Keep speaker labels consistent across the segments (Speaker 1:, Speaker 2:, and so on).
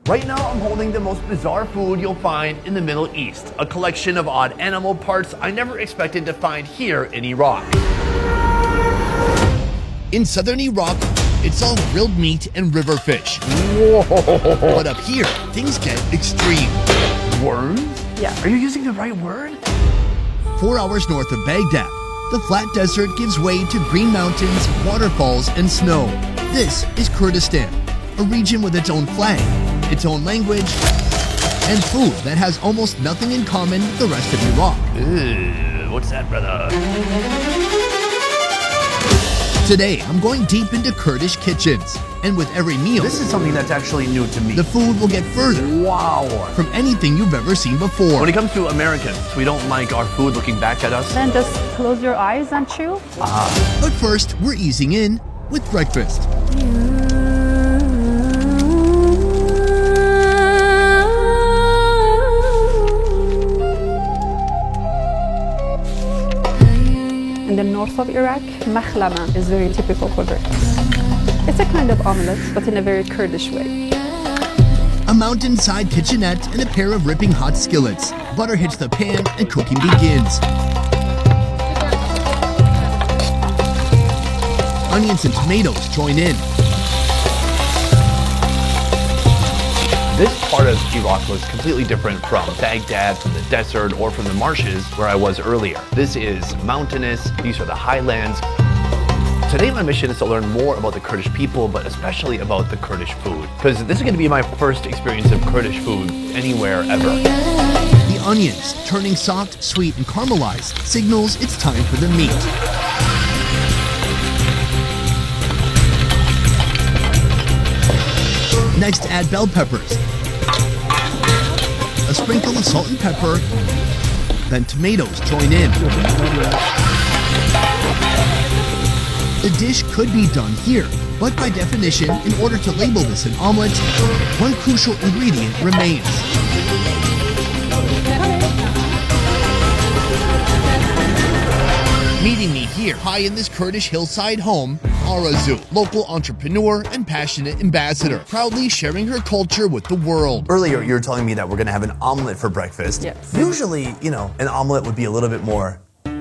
Speaker 1: Right now, I'm holding the most bizarre food you'll find in the Middle East, a collection of odd animal parts I never expected to find here in Iraq. In southern Iraq, it's all grilled meat and river fish. Whoa. But up here, things get extreme. Worms?
Speaker 2: Yeah.
Speaker 1: Are you using the right word?
Speaker 3: 4 hours north of Baghdad, the flat desert gives way to green mountains, waterfalls, and snow. This is Kurdistan, a region with its own flag, its own language, and food that has almost nothing in common with the rest of Iraq.
Speaker 1: Ew, what's that, brother?
Speaker 3: Today, I'm going deep into Kurdish kitchens, and with every meal,
Speaker 1: This is something that's actually new to me.
Speaker 3: the food will get further
Speaker 1: Wow.
Speaker 3: from anything you've ever seen before.
Speaker 1: When it comes to Americans, we don't like our food looking back at us.
Speaker 2: Then just close your eyes and chew.
Speaker 3: But first, we're easing in with breakfast.
Speaker 2: In the north of Iraq, makhlama is very typical for breakfast. It's a kind of omelette, but in a very Kurdish way.
Speaker 3: A mountainside kitchenette and a pair of ripping hot skillets. Butter hits the pan and cooking begins. Onions and tomatoes join in.
Speaker 1: This part of Iraq was completely different from Baghdad, from the desert, or from the marshes where I was earlier. This is mountainous, these are the highlands. Today my mission is to learn more about the Kurdish people, but especially about the Kurdish food. Because this is going to be my first experience of Kurdish food anywhere ever.
Speaker 3: The onions, turning soft, sweet, and caramelized, signals it's time for the meat. Next, add bell peppers, a sprinkle of salt and pepper, then tomatoes join in. The dish could be done here, but by definition, in order to label this an omelet, one crucial ingredient remains. Meeting me here, high in this Kurdish hillside home, Arazu, local entrepreneur and passionate ambassador, proudly sharing her culture with the world.
Speaker 1: Earlier, you were telling me that we're gonna have an omelet for breakfast.
Speaker 2: Yes.
Speaker 1: Usually, an omelet would be a little bit more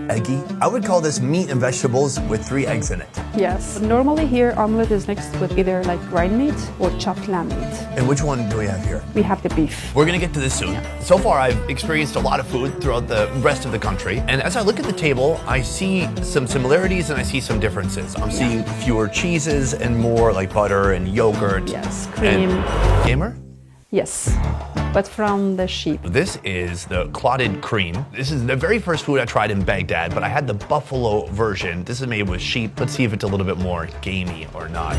Speaker 1: eggy. I would call this meat and vegetables with 3 eggs in it.
Speaker 2: Yes. Normally here, omelette is mixed with either like grind meat or chopped lamb meat.
Speaker 1: And which one do we have here?
Speaker 2: We have the beef.
Speaker 1: We're gonna get to this soon. So far, I've experienced a lot of food throughout the rest of the country. And as I look at the table, I see some similarities and I see some differences. I'm seeing fewer cheeses and more like butter and yogurt.
Speaker 2: Yes, cream.
Speaker 1: And gamer?
Speaker 2: Yes, but from the sheep.
Speaker 1: This is the clotted cream. This is the very first food I tried in Baghdad, but I had the buffalo version. This is made with sheep. Let's see if it's a little bit more gamey or not.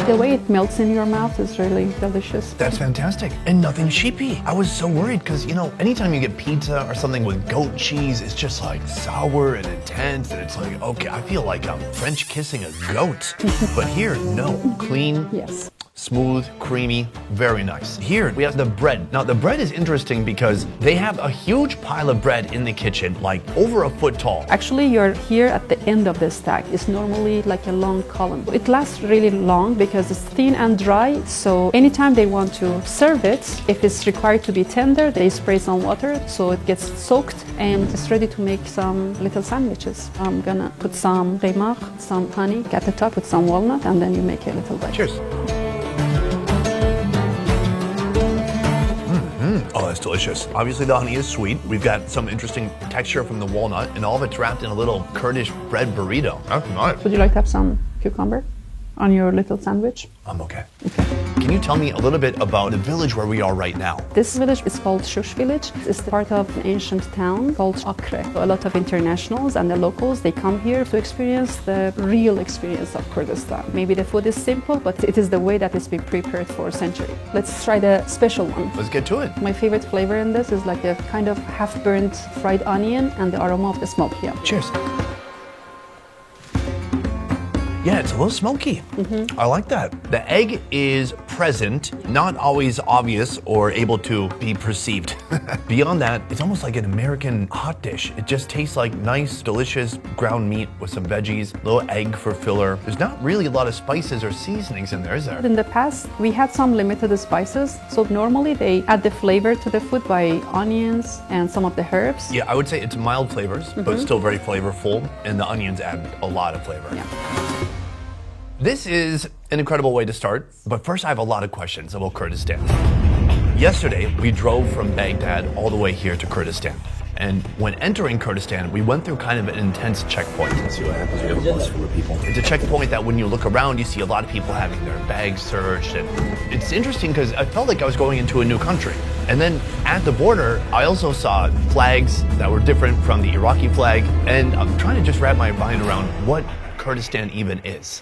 Speaker 2: The way it melts in your mouth is really delicious.
Speaker 1: That's fantastic. And nothing sheepy. I was so worried because, anytime you get pizza or something with goat cheese, it's just like sour and intense. And it's like, okay, I feel like I'm French kissing a goat. But here, no. Clean.
Speaker 2: Yes.
Speaker 1: Smooth, creamy, very nice. Here we have the bread. Now the bread is interesting because they have a huge pile of bread in the kitchen, like over a foot tall.
Speaker 2: Actually, you're here at the end of the stack. It's normally like a long column. It lasts really long because it's thin and dry. So anytime they want to serve it, if it's required to be tender, they spray some water so it gets soaked and it's ready to make some little sandwiches. I'm gonna put some qimar, some honey at the top with some walnut, and then you make a little bite.
Speaker 1: Cheers. Oh, that's delicious. Obviously the honey is sweet. We've got some interesting texture from the walnut and all of it's wrapped in a little Kurdish bread burrito. That's nice.
Speaker 2: Would you like to have some cucumber on your little sandwich?
Speaker 1: I'm okay. Can you tell me a little bit about the village where we are right now?
Speaker 2: This village is called Shush village. It's part of an ancient town called Acre. A lot of internationals and the locals, they come here to experience the real experience of Kurdistan. Maybe the food is simple, but it is the way that it's been prepared for centuries. Let's try the special one.
Speaker 1: Let's get to it.
Speaker 2: My favorite flavor in this is like a kind of half-burnt fried onion and the aroma of the smoked yam.
Speaker 1: Cheers. Yeah, it's a little smoky. I like that. The egg is present, not always obvious or able to be perceived. Beyond that, it's almost like an American hot dish. It just tastes like nice, delicious ground meat with some veggies, a little egg for filler. There's not really a lot of spices or seasonings in there, is there?
Speaker 2: In the past, we had some limited spices. So normally they add the flavor to the food by onions and some of the herbs.
Speaker 1: Yeah, I would say it's mild flavors, but still very flavorful, and the onions add a lot of flavor.
Speaker 2: Yeah.
Speaker 1: This is an incredible way to start, but first I have a lot of questions about Kurdistan. Yesterday, we drove from Baghdad all the way here to Kurdistan. And when entering Kurdistan, we went through kind of an intense checkpoint.
Speaker 4: Let's see what happens. We have a bus full of people.
Speaker 1: It's a checkpoint that when you look around, you see a lot of people having their bags searched. And it's interesting because I felt like I was going into a new country. And then at the border, I also saw flags that were different from the Iraqi flag. And I'm trying to just wrap my mind around what Kurdistan even is.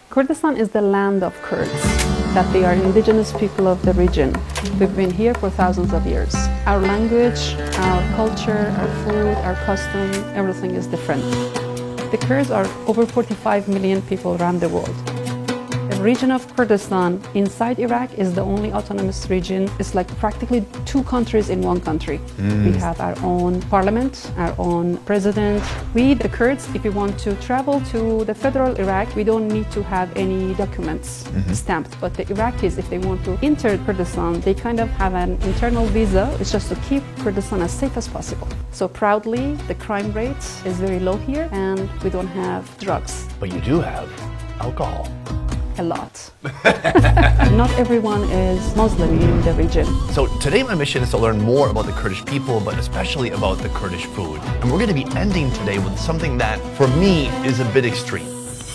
Speaker 2: Kurdistan is the land of Kurds, that they are indigenous people of the region. We've been here for thousands of years. Our language, our culture, our food, our custom, everything is different. The Kurds are over 45 million people around the world. The region of Kurdistan inside Iraq is the only autonomous region. It's like practically two countries in one country. We have our own parliament, our own president. We, the Kurds, if we want to travel to the federal Iraq, we don't need to have any documents stamped. But the Iraqis, if they want to enter Kurdistan, they kind of have an internal visa. It's just to keep Kurdistan as safe as possible. So proudly, the crime rate is very low here, and we don't have drugs.
Speaker 1: But you do have alcohol.
Speaker 2: A lot. Not everyone is Muslim in the region.
Speaker 1: So today my mission is to learn more about the Kurdish people, but especially about the Kurdish food. And we're going to be ending today with something that, for me, is a bit extreme.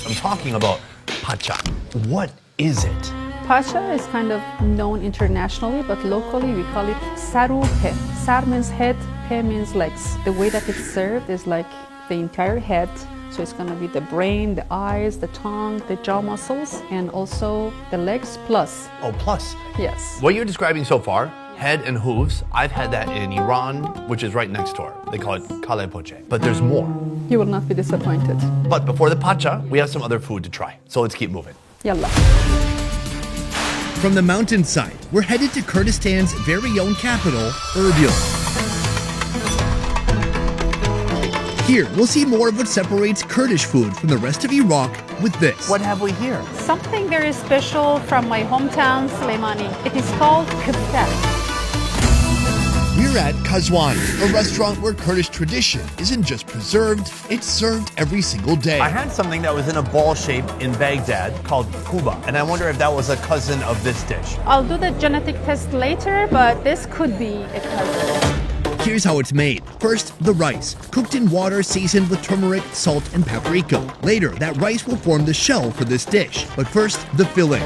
Speaker 1: I'm talking about pacha. What is it?
Speaker 2: Pacha is kind of known internationally, but locally we call it saru pe. Sar means head, pe means legs. The way that it's served is like the entire head. So it's going to be the brain, the eyes, the tongue, the jaw muscles, and also the legs plus.
Speaker 1: Oh, plus.
Speaker 2: Yes.
Speaker 1: What you're describing so far, head and hooves, I've had that in Iran, which is right next door. They call it kale poche. But there's more.
Speaker 2: You will not be disappointed.
Speaker 1: But before the pacha, we have some other food to try. So let's keep moving.
Speaker 2: Yalla.
Speaker 3: From the mountainside, we're headed to Kurdistan's very own capital, Erbil. Here, we'll see more of what separates Kurdish food from the rest of Iraq with this.
Speaker 1: What have we here?
Speaker 2: Something very special from my hometown, Slemani. It is called kibta.
Speaker 3: We're at Kazwan, a restaurant where Kurdish tradition isn't just preserved, it's served every single day.
Speaker 1: I had something that was in a ball shape in Baghdad called kuba, and I wonder if that was a cousin of this dish.
Speaker 2: I'll do the genetic test later, but this could be a cousin.
Speaker 3: Here's how it's made. First, the rice, cooked in water seasoned with turmeric, salt, and paprika. Later, that rice will form the shell for this dish. But first, the filling.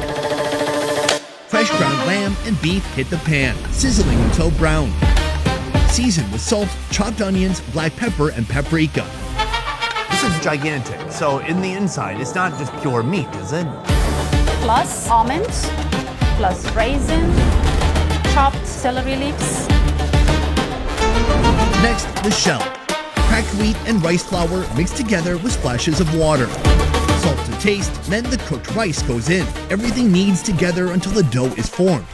Speaker 3: Fresh ground lamb and beef hit the pan, sizzling until brown. Seasoned with salt, chopped onions, black pepper, and paprika.
Speaker 1: This is gigantic. So in the inside, it's not just pure meat, is it?
Speaker 2: Plus almonds, plus raisin, chopped celery leaves.
Speaker 3: Next, the shell. Cracked wheat and rice flour mixed together with splashes of water. Salt to taste, then the cooked rice goes in. Everything kneads together until the dough is formed.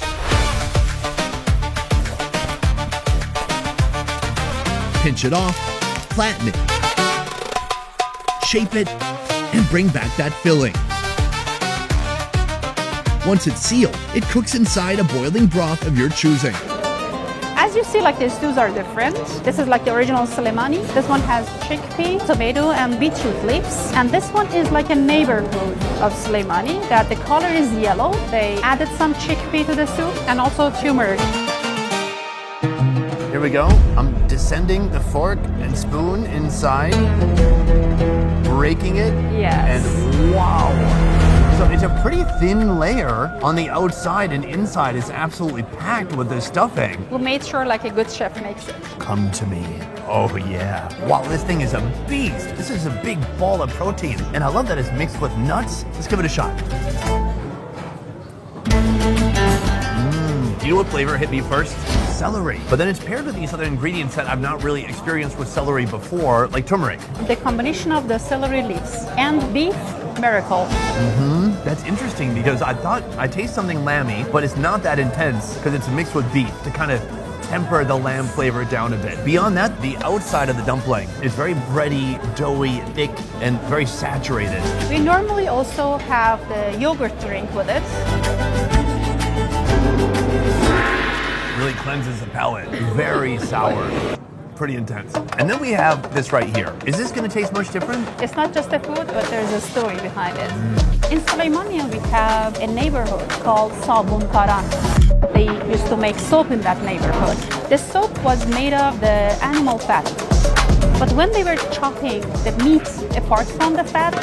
Speaker 3: Pinch it off, flatten it, shape it, and bring back that filling. Once it's sealed, it cooks inside a boiling broth of your choosing.
Speaker 2: As you see, like the stews are different. This is like the original Slemani. This one has chickpea, tomato, and beetroot leaves. And this one is like a neighborhood of Slemani, that the color is yellow. They added some chickpea to the soup and also turmeric.
Speaker 1: Here we go. I'm descending the fork and spoon inside, breaking it.
Speaker 2: Yes.
Speaker 1: And wow. So it's a pretty thin layer on the outside, and inside is absolutely packed with the stuffing.
Speaker 2: We made sure like a good chef makes it.
Speaker 1: Come to me. Oh yeah. Wow, this thing is a beast. This is a big ball of protein. And I love that it's mixed with nuts. Let's give it a shot. Do you know what flavor hit me first? Celery. But then it's paired with these other ingredients that I've not really experienced with celery before, like turmeric.
Speaker 2: The combination of the celery leaves and beef, miracle.
Speaker 1: That's interesting because I thought I taste something lamby, but it's not that intense because it's mixed with beef to kind of temper the lamb flavor down a bit. Beyond that, the outside of the dumpling is very bready, doughy, thick, and very saturated.
Speaker 5: We normally also have the yogurt drink with it.
Speaker 1: Really cleanses the palate. Very sour. Pretty intense. And then we have this right here. Is this going to taste much different?
Speaker 5: It's not just a food, but there's a story behind it. In Süleymaniye, we have a neighborhood called Sabun Karan. They used to make soap in that neighborhood. The soap was made of the animal fat. But when they were chopping the meat apart from the fat,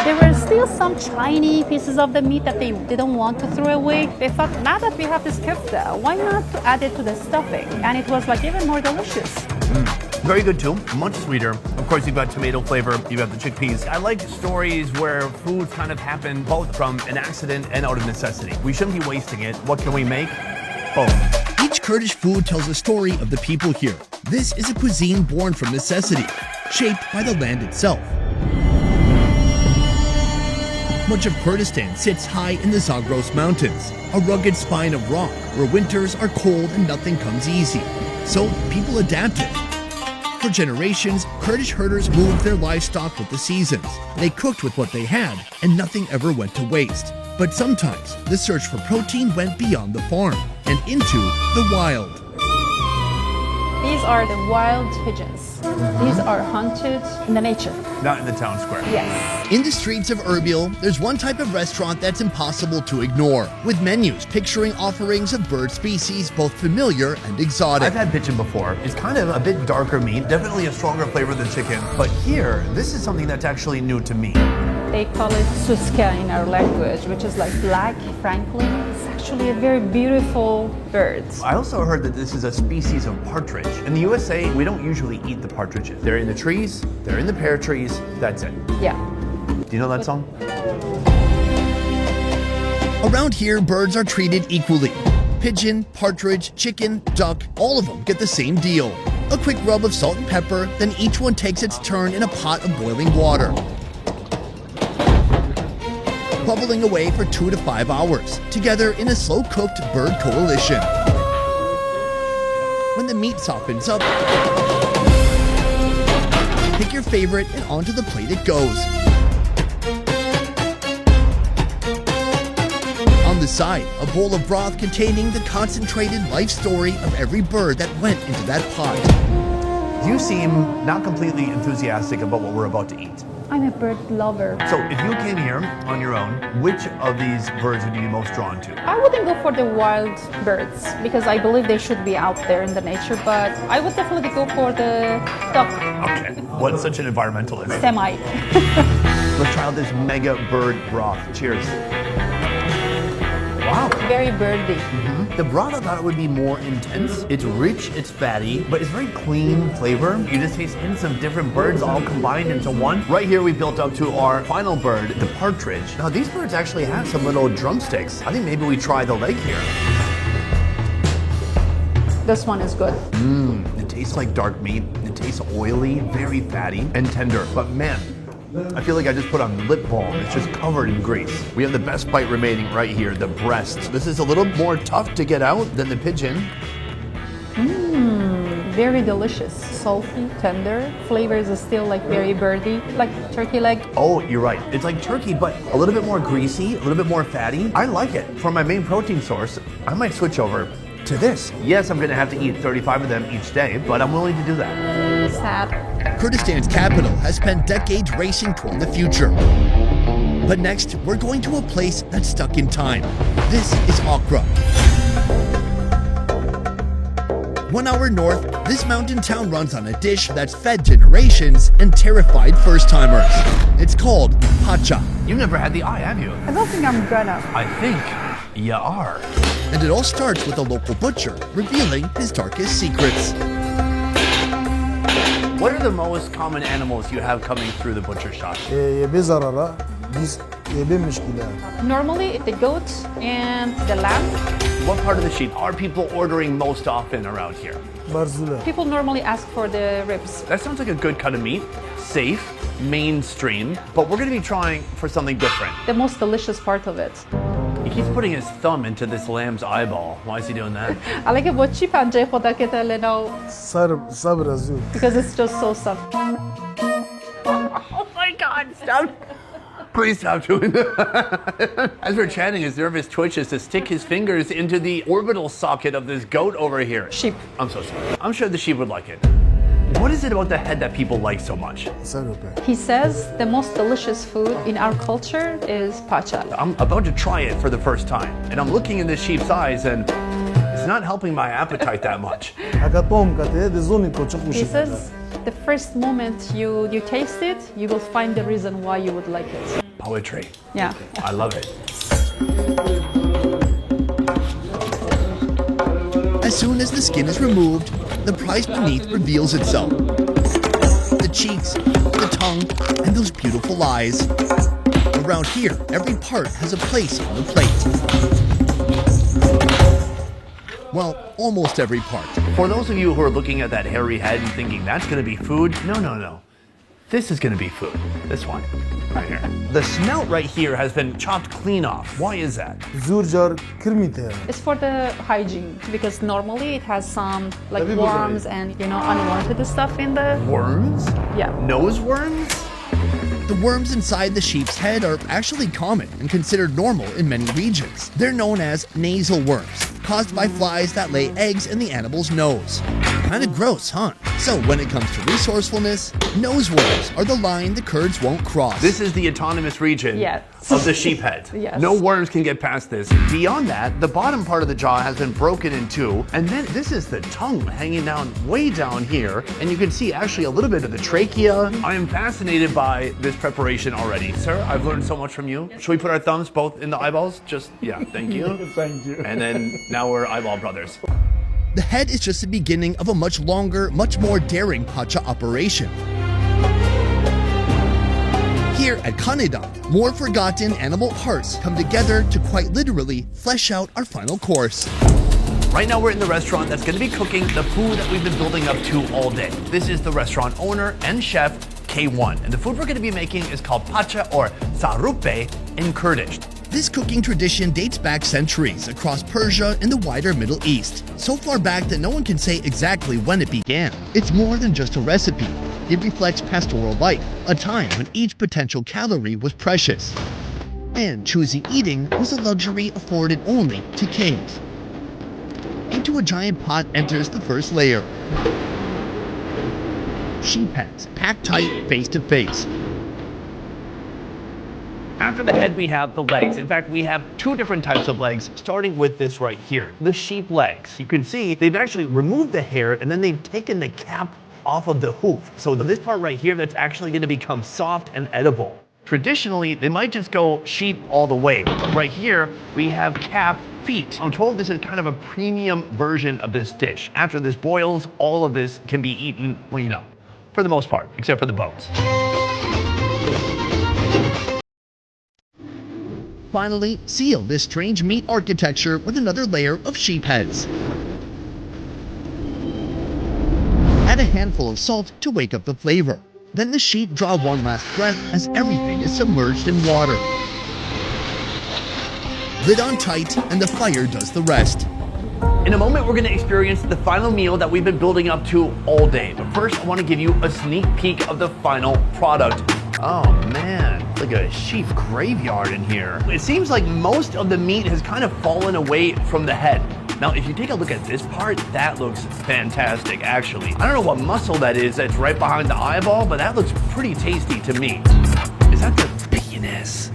Speaker 5: there were still some tiny pieces of the meat that they didn't want to throw away. They thought, now that we have this kefta, why not to add it to the stuffing? And it was like even more delicious.
Speaker 1: Very good too, much sweeter. Of course, you've got tomato flavor, you've got the chickpeas. I like stories where food kind of happen both from an accident and out of necessity. We shouldn't be wasting it. What can we make? Boom.
Speaker 3: Each Kurdish food tells a story of the people here. This is a cuisine born from necessity, shaped by the land itself. Much of Kurdistan sits high in the Zagros Mountains, a rugged spine of rock where winters are cold and nothing comes easy. So people adapted. For generations, Kurdish herders moved their livestock with the seasons. They cooked with what they had, and nothing ever went to waste. But sometimes, the search for protein went beyond the farm and into the wild.
Speaker 5: These are the wild pigeons. These are hunted in the nature.
Speaker 1: Not in the town square.
Speaker 5: Yes.
Speaker 3: In the streets of Erbil, there's one type of restaurant that's impossible to ignore, with menus picturing offerings of bird species both familiar and exotic.
Speaker 1: I've had pigeon before. It's kind of a bit darker meat, definitely a stronger flavor than chicken. But here, this is something that's actually new to me.
Speaker 5: They call it suska in our language, which is like black francolin. It's actually a very beautiful bird.
Speaker 1: I also heard that this is a species of partridge. In the USA, we don't usually eat the partridges. They're in the trees, they're in the pear trees, that's it.
Speaker 5: Yeah.
Speaker 1: Do you know that song?
Speaker 3: Around here, birds are treated equally. Pigeon, partridge, chicken, duck, all of them get the same deal. A quick rub of salt and pepper, then each one takes its turn in a pot of boiling water, bubbling away for 2 to 5 hours, together in a slow-cooked bird coalition. When the meat softens up, pick your favorite and onto the plate it goes. On the side, a bowl of broth containing the concentrated life story of every bird that went into that pot.
Speaker 1: You seem not completely enthusiastic about what we're about to eat.
Speaker 5: I'm a bird lover.
Speaker 1: So if you came here on your own, which of these birds would you be most drawn to?
Speaker 5: I wouldn't go for the wild birds because I believe they should be out there in the nature, but I would definitely go for the duck.
Speaker 1: Okay. What's such an environmentalist?
Speaker 5: Semite.
Speaker 1: Let's try out this mega bird broth. Cheers. Wow.
Speaker 5: Very birdy.
Speaker 1: The broth, I thought it would be more intense. It's rich, it's fatty, but it's very clean flavor. You just taste hints of different birds all combined into one. Right here, we built up to our final bird, the partridge. Now, these birds actually have some little drumsticks. I think maybe we try the leg here.
Speaker 5: This one is good.
Speaker 1: It tastes like dark meat. It tastes oily, very fatty, and tender. But man, I feel like I just put on lip balm. It's just covered in grease. We have the best bite remaining right here, the breast. This is a little more tough to get out than the pigeon.
Speaker 5: Very delicious. Salty, tender. Flavors is still like very birdy, like turkey leg.
Speaker 1: Oh, you're right. It's like turkey, but a little bit more greasy, a little bit more fatty. I like it. For my main protein source, I might switch over to this. Yes, I'm gonna have to eat 35 of them each day, but I'm willing to do that.
Speaker 5: Sad.
Speaker 3: Kurdistan's capital has spent decades racing toward the future. But next, we're going to a place that's stuck in time. This is Akra. 1 hour north, this mountain town runs on a dish that's fed generations and terrified first-timers. It's called pacha.
Speaker 1: You've never had the eye, have you?
Speaker 5: I don't think I'm gonna.
Speaker 1: I think you are.
Speaker 3: And it all starts with a local butcher revealing his darkest secrets.
Speaker 1: What are the most common animals you have coming through the butcher shop?
Speaker 6: بزرارة biz بمشكلة.
Speaker 5: Normally the goat and the lamb.
Speaker 1: What part of the sheep are people ordering most often around here?
Speaker 6: برزولة.
Speaker 5: People normally ask for the ribs.
Speaker 1: That sounds like a good cut of meat, safe, mainstream, but we're gonna be trying for something different.
Speaker 2: The most delicious part of it.
Speaker 1: He keeps putting his thumb into this lamb's eyeball. Why is he doing that?
Speaker 2: الان که با چی پنجه خدا که تلنا
Speaker 6: صبر از او.
Speaker 2: because it's just so soft.
Speaker 1: Oh my God, stop. Please stop doing that. As we're chatting, his nervous twitches to stick his fingers into the orbital socket of this goat over here.
Speaker 2: Sheep.
Speaker 1: I'm so sorry. I'm sure the sheep would like it. What is it about the head that people like so much?
Speaker 6: Sarupe.
Speaker 2: He says the most delicious food in our culture is pacha.
Speaker 1: I'm about to try it for the first time, and I'm looking in this sheep's eyes, and it's not helping my appetite that much.
Speaker 6: Hakatom kate de zoni ko çok
Speaker 2: He says the first moment you taste it, you will find the reason why you would like it.
Speaker 1: Poetry.
Speaker 2: Yeah.
Speaker 1: I love it.
Speaker 3: As soon as the skin is removed, the prize beneath reveals itself. The cheeks, the tongue, and those beautiful eyes. Around here, every part has a place on the plate. Well, almost every part.
Speaker 1: For those of you who are looking at that hairy head and thinking that's gonna be food, no. This is gonna be food. This one, right here. The snout right here has been chopped clean off. Why is that?
Speaker 6: zurjar kirmite.
Speaker 2: It's for the hygiene because normally it has some like
Speaker 6: Tabii bu
Speaker 2: worms and unwanted stuff in the
Speaker 1: Worms?
Speaker 2: yeah.
Speaker 1: Nose worms?
Speaker 3: The worms inside the sheep's head are actually common and considered normal in many regions. They're known as nasal worms, caused by flies that lay eggs in the animal's nose. Kinda gross, huh? So when it comes to resourcefulness, nose worms are the line the Kurds won't cross.
Speaker 1: This is the autonomous region
Speaker 2: Yes.
Speaker 1: of the sheep head.
Speaker 2: Yes.
Speaker 1: No worms can get past this. Beyond that, the bottom part of the jaw has been broken in two, and then this is the tongue hanging down way down here, and you can see actually a little bit of the trachea. I am fascinated by this preparation already. Sir, I've learned so much from you. Should we put our thumbs both in the eyeballs? Just, yeah, thank you.
Speaker 6: Thank you.
Speaker 1: And then now we're eyeball brothers.
Speaker 3: The head is just the beginning of a much longer, much more daring pacha operation. Here at Kanedan, more forgotten animal parts come together to quite literally flesh out our final course.
Speaker 1: Right now we're in the restaurant that's going to be cooking the food that we've been building up to all day. This is the restaurant owner and chef, K1. And the food we're going to be making is called pacha or sarupe in Kurdish.
Speaker 3: This cooking tradition dates back centuries across Persia and the wider Middle East, so far back that no one can say exactly when it began. It's more than just a recipe. It reflects pastoral life, a time when each potential calorie was precious. And choosing eating was a luxury afforded only to kings. Into a giant pot enters the first layer. Sheep heads, packed tight face to face.
Speaker 1: After the head, we have the legs. In fact, we have two different types of legs, starting with this right here, the sheep legs. You can see they've actually removed the hair and then they've taken the cap off of the hoof. So this part right here, that's actually going to become soft and edible. Traditionally, they might just go sheep all the way. But right here, we have cap feet. I'm told this is kind of a premium version of this dish. After this boils, all of this can be eaten, well, for the most part, except for the bones.
Speaker 3: Finally, seal this strange meat architecture with another layer of sheep heads. Add a handful of salt to wake up the flavor. Then the sheep draw one last breath as everything is submerged in water. Lid on tight and the fire does the rest.
Speaker 1: In a moment, we're going to experience the final meal that we've been building up to all day. But first, I want to give you a sneak peek of the final product. Oh man, it's like a sheep graveyard in here. It seems like most of the meat has kind of fallen away from the head. Now, if you take a look at this part, that looks fantastic, actually. I don't know what muscle that is that's right behind the eyeball, but that looks pretty tasty to me. Is that the penis?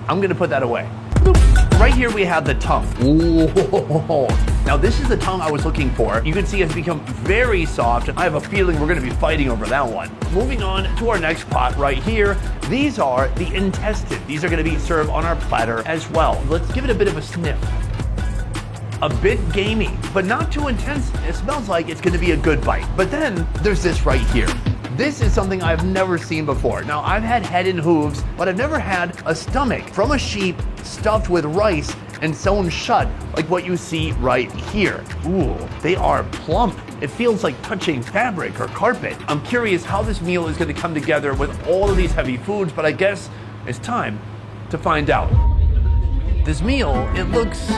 Speaker 1: I'm gonna put that away. Right here we have the tongue. Ooh. Now this is the tongue I was looking for. You can see it's become very soft. I have a feeling we're gonna be fighting over that one. Moving on to our next pot right here. These are the intestines. These are gonna be served on our platter as well. Let's give it a bit of a sniff. A bit gamey, but not too intense. It smells like it's gonna be a good bite. But then there's this right here. This is something I've never seen before. Now, I've had head and hooves, but I've never had a stomach from a sheep stuffed with rice and sewn shut like what you see right here. Ooh, they are plump. It feels like touching fabric or carpet. I'm curious how this meal is going to come together with all of these heavy foods, but I guess it's time to find out. This meal, it looks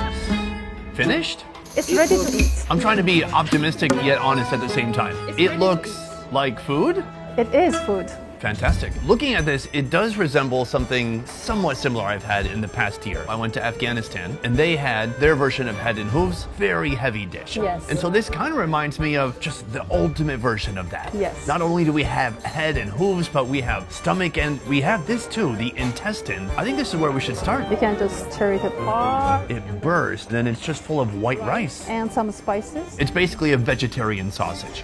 Speaker 1: finished?
Speaker 2: It's ready to eat.
Speaker 1: I'm trying to be optimistic yet honest at the same time. It looks like food?
Speaker 2: It is food.
Speaker 1: Fantastic. Looking at this, it does resemble something somewhat similar I've had in the past year. I went to Afghanistan and they had their version of head and hooves, very heavy dish.
Speaker 2: Yes.
Speaker 1: And so this kind of reminds me of just the ultimate version of that.
Speaker 2: Yes.
Speaker 1: Not only do we have head and hooves, but we have stomach and we have this too, the intestine. I think this is where we should start.
Speaker 2: You can just tear it apart.
Speaker 1: It bursts, then it's just full of white rice.
Speaker 2: And some spices.
Speaker 1: It's basically a vegetarian sausage.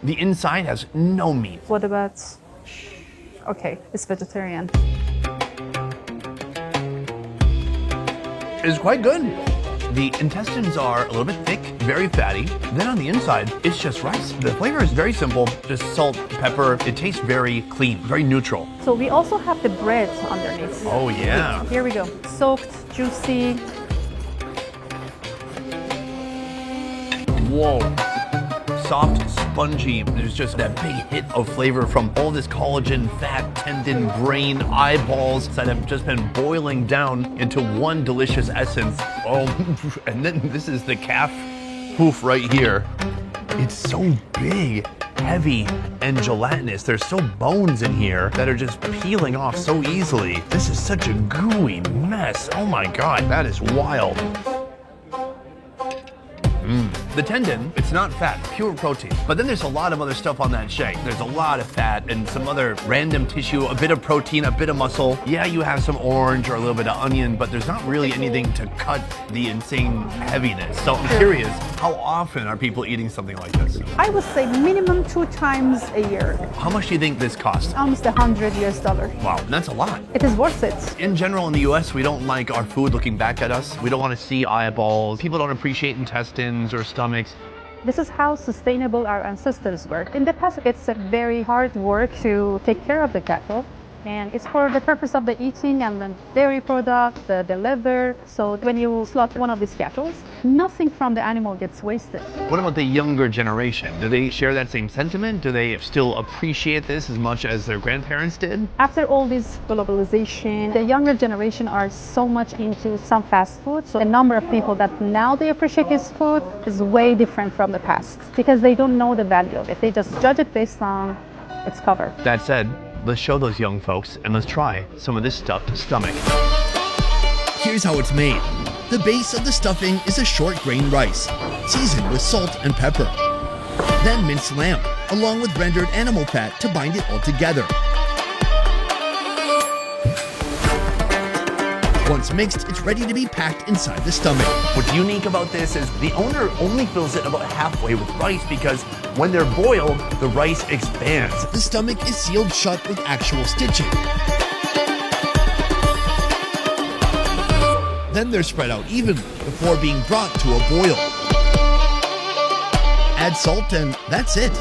Speaker 1: The inside has no meat.
Speaker 2: What about... Okay, it's vegetarian.
Speaker 1: It's quite good. The intestines are a little bit thick, very fatty. Then on the inside, it's just rice. The flavor is very simple, just salt, pepper. It tastes very clean, very neutral.
Speaker 2: So we also have the bread underneath.
Speaker 1: Oh yeah.
Speaker 2: Here we go. Soaked, juicy.
Speaker 1: Whoa. Soft, spongy. There's just that big hit of flavor from all this collagen, fat, tendon, brain, eyeballs that have just been boiling down into one delicious essence. Oh, and then this is the calf hoof right here. It's so big, heavy, and gelatinous. There's still bones in here that are just peeling off so easily. This is such a gooey mess. Oh my God, that is wild. The tendon, it's not fat, pure protein. But then there's a lot of other stuff on that shake. There's a lot of fat and some other random tissue, a bit of protein, a bit of muscle. Yeah, you have some orange or a little bit of onion, but there's not really anything to cut the insane heaviness. So I'm curious, how often are people eating something like this?
Speaker 2: I would say minimum 2 times a year.
Speaker 1: How much do you think this costs?
Speaker 2: Almost $100 US.
Speaker 1: Wow, that's a lot.
Speaker 2: It is worth it.
Speaker 1: In general, in the US, we don't like our food looking back at us. We don't want to see eyeballs. People don't appreciate intestines or stomachs.
Speaker 2: This is how sustainable our ancestors were. In the past, it's a very hard work to take care of the cattle. And it's for the purpose of the eating and the dairy product, the leather. So when you slaughter one of these cattle, nothing from the animal gets wasted.
Speaker 1: What about the younger generation? Do they share that same sentiment? Do they still appreciate this as much as their grandparents did?
Speaker 2: After all this globalization, the younger generation are so much into some fast food. So the number of people that now they appreciate this food is way different from the past because they don't know the value of it. They just judge it based on its cover.
Speaker 1: That said, let's show those young folks and let's try some of this stuffed stomach.
Speaker 3: Here's how it's made. The base of the stuffing is a short grain rice, seasoned with salt and pepper. Then minced lamb, along with rendered animal fat to bind it all together. Once mixed, it's ready to be packed inside the stomach.
Speaker 1: What's unique about this is the owner only fills it about halfway with rice because when they're boiled, the rice expands.
Speaker 3: The stomach is sealed shut with actual stitching. Then they're spread out evenly before being brought to a boil. Add salt and that's it.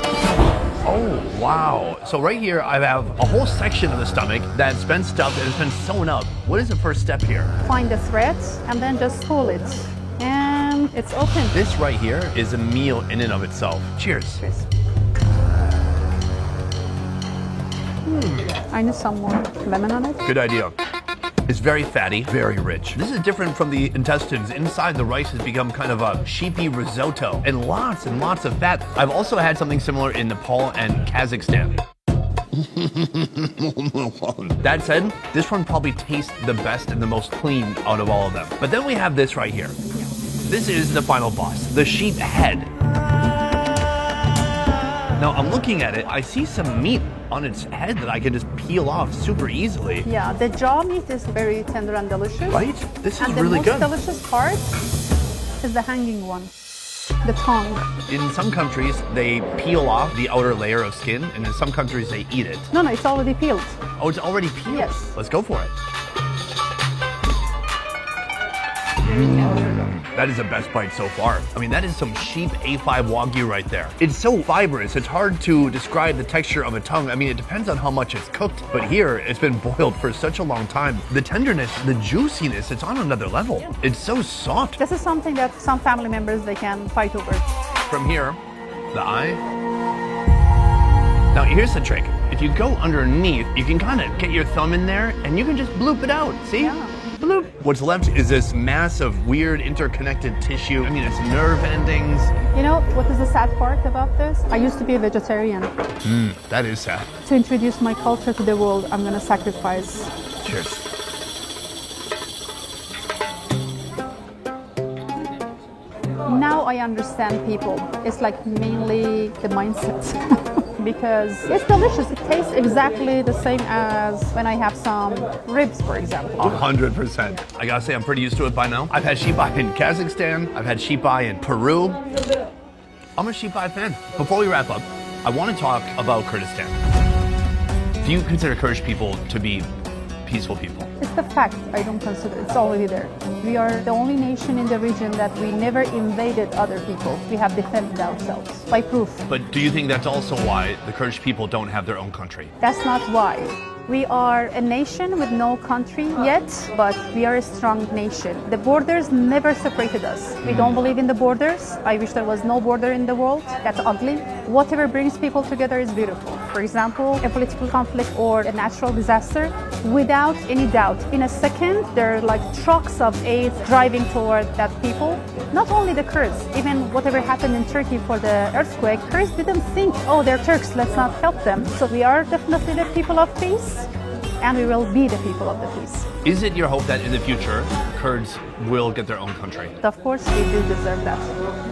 Speaker 1: Oh, wow. So right here, I have a whole section of the stomach that's been stuffed and it's been sewn up. What is the first step here?
Speaker 2: Find the threads and then just pull it. And it's open.
Speaker 1: This right here is a meal in and of itself. Cheers.
Speaker 2: Cheers. I need some more lemon on it.
Speaker 1: Good idea. It's very fatty, very rich. This is different from the intestines. Inside, the rice has become kind of a sheepy risotto and lots of fat. I've also had something similar in Nepal and Kazakhstan. That said, this one probably tastes the best and the most clean out of all of them. But then we have this right here. This is the final boss, the sheep head. Now I'm looking at it, I see some meat on its head that I can just peel off super easily.
Speaker 2: Yeah, the jaw meat is very tender and delicious.
Speaker 1: Right? This is
Speaker 2: and
Speaker 1: really good.
Speaker 2: the most delicious part is the hanging one, the tongue.
Speaker 1: In some countries, they peel off the outer layer of skin, and in some countries, they eat it.
Speaker 2: No, it's already peeled.
Speaker 1: Oh, it's already peeled?
Speaker 2: Yes.
Speaker 1: Let's go for it. That is the best bite so far. I mean, that is some sheep A5 Wagyu right there. It's so fibrous, it's hard to describe the texture of a tongue. I mean, it depends on how much it's cooked, but here it's been boiled for such a long time. The tenderness, the juiciness, it's on another level. It's so soft.
Speaker 5: This is something that some family members, they can fight over.
Speaker 1: From here, the eye. Now here's the trick. If you go underneath, you can kind of get your thumb in there and you can just bloop it out. See?
Speaker 5: Yeah.
Speaker 1: Bloop. What's left is this mass of weird interconnected tissue. I mean, it's nerve endings.
Speaker 5: You know, what is the sad part about this? I used to be a vegetarian.
Speaker 1: That is sad.
Speaker 5: To introduce my culture to the world, I'm gonna sacrifice.
Speaker 1: Cheers.
Speaker 5: Now I understand people. It's like mainly the mindset. Because it's delicious. It tastes exactly the same as when I have some ribs, for example.
Speaker 1: 100%. I gotta say, I'm pretty used to it by now. I've had sheep eye in Kazakhstan. I've had sheep eye in Peru. I'm a sheep eye fan. Before we wrap up, I want to talk about Kurdistan. Do you consider Kurdish people to be peaceful people?
Speaker 5: It's the fact. I don't consider it's already there. We are the only nation in the region that we never invaded other people. We have defended ourselves by proof.
Speaker 1: But do you think that's also why the Kurdish people don't have their own country?
Speaker 5: That's not why. We are a nation with no country yet, but we are a strong nation. The borders never separated us. We don't believe in the borders. I wish there was no border in the world. That's ugly. Whatever brings people together is beautiful. For example, a political conflict or a natural disaster, without any doubt, in a second, there are like trucks of aid driving toward that people. Not only the Kurds, even whatever happened in Turkey for the earthquake, Kurds didn't think, oh, they're Turks, let's not help them. So we are definitely the people of peace, and we will be the people of the peace.
Speaker 1: Is it your hope that in the future, Kurds will get their own country?
Speaker 5: Of course, we do deserve that.